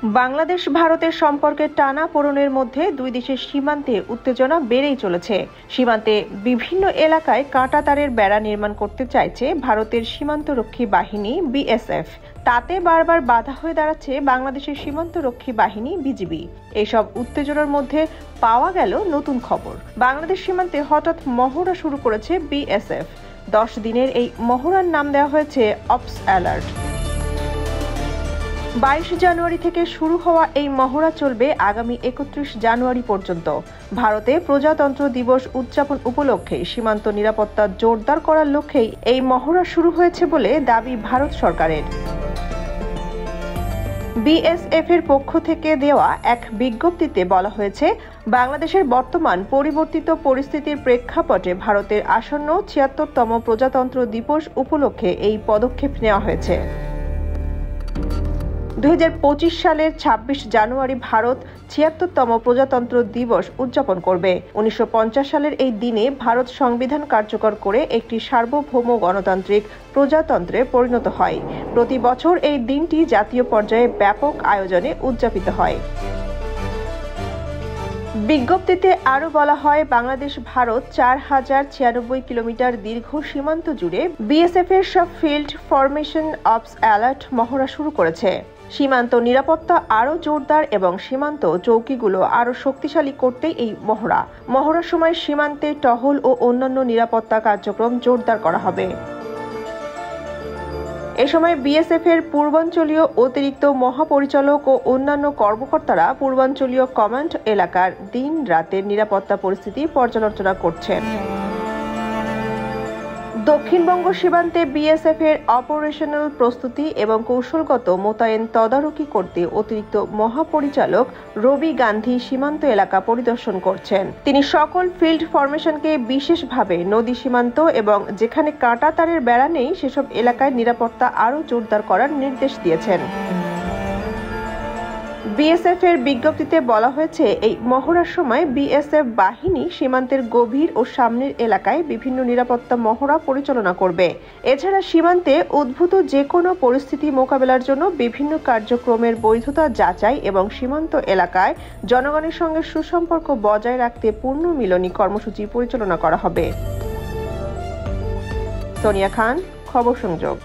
বাংলাদেশ ভারতের সম্পর্কের টানাপোড়েনের মধ্যে দুই দেশের সীমান্তে উত্তেজনা বেড়েই চলেছে। সীমান্তে বিভিন্ন এলাকায় কাঁটাতারের বেড়া নির্মাণ করতে চাইছে ভারতের সীমান্তরক্ষী বাহিনী বিএসএফ। তাতে বারবার বাধা হয়ে দাঁড়াচ্ছে বাংলাদেশের সীমান্তরক্ষী বাহিনী বিজিবি। এইসব উত্তেজনার মধ্যে পাওয়া গেল নতুন খবর। বাংলাদেশ সীমান্তে হঠাৎ মহড়া শুরু করেছে বিএসএফ। 10 দিনের এই মহড়ার নাম দেওয়া হয়েছে অপস অ্যালার্ট। 22 জানুয়ারি থেকে শুরু হওয়া এই মহড়া চলবে আগামী 31 জানুয়ারি পর্যন্ত। ভারতে প্রজাতন্ত্র দিবস উদযাপন উপলক্ষে সীমান্ত নিরাপত্তা জোরদার করার লক্ষ্যেই এই মহড়া শুরু হয়েছে বলে দাবি ভারত সরকারের। বিএসএফ এর পক্ষ থেকে দেওয়া এক বিজ্ঞপ্তিতে বলা হয়েছে, বাংলাদেশের বর্তমান পরিবর্তিত পরিস্থিতির প্রেক্ষাপটে ভারতের আসন্ন 76তম প্রজাতন্ত্র দিবস উপলক্ষে এই পদক্ষেপ নেওয়া হয়েছে। 2025 সালের 26 জানুয়ারি ভারত 76তম প্রজাতন্ত্র দিবস উদযাপন করবে। 1950 সালের এই দিনে ভারত সংবিধান কার্যকর করে একটি সার্বভৌম গণতান্ত্রিক প্রজাতন্ত্রে পরিণত হয়। প্রতি বছর এই দিনটি জাতীয় পর্যায়ে ব্যাপক আয়োজনে উদযাপিত হয়। বিজ্ঞপ্তিতে আরও বলা হয়, বাংলাদেশ ভারত 4096 কিলোমিটার দীর্ঘ সীমান্ত জুড়ে বিএসএফ এর সব ফিল্ড ফরমেশন অপস অ্যালার্ট মহড়া শুরু করেছে। সীমান্ত নিরাপত্তা আরও জোরদার এবং সীমান্ত চৌকিগুলো আরও শক্তিশালী করতেই এই মহড়ার সময় সীমান্তে টহল ও অন্যান্য নিরাপত্তা কার্যক্রম জোরদার করা হবে। এ সময় বিএসএফ এর পূর্বাঞ্চলীয় অতিরিক্ত মহাপরিচালক ও অন্যান্য কর্মকর্তারা পূর্বাঞ্চলীয় কমান্ড এলাকার দিন রাতের নিরাপত্তা পরিস্থিতি পর্যালোচনা করছেন। দক্ষিণবঙ্গ সীমান্তে বিএসএফ এর অপারেশনাল প্রস্তুতি এবং কৌশলগত মোতায়েন তদারকি করতে অতিরিক্ত মহাপরিচালক রবি গান্ধী সীমান্ত এলাকা পরিদর্শন করছেন। তিনি সকল ফিল্ড ফরমেশনকে বিশেষভাবে নদী সীমান্ত এবং যেখানে কাঁটাতারের বেড়া নেই সেসব এলাকায় নিরাপত্তা আরও জোরদার করার নির্দেশ দিয়েছেন। বিএসএফ এর বিজ্ঞপ্তিতে বলা হয়েছে, এই মহড়ার সময় বিএসএফ বাহিনী সীমান্তের গভীর ও সামনের এলাকায় বিভিন্ন নিরাপত্তা মহড়া পরিচালনা করবে। এছাড়া সীমান্তে উদ্ভূত যে কোনো পরিস্থিতি মোকাবেলার জন্য বিভিন্ন কার্যক্রমের বৈধতা যাচাই এবং সীমান্ত এলাকায় জনগণের সঙ্গে সুসম্পর্ক বজায় রাখতে পুনর্মিলনী কর্মসূচি পরিচালনা করা হবে। সোনিয়া খান, খবর সংযোগ।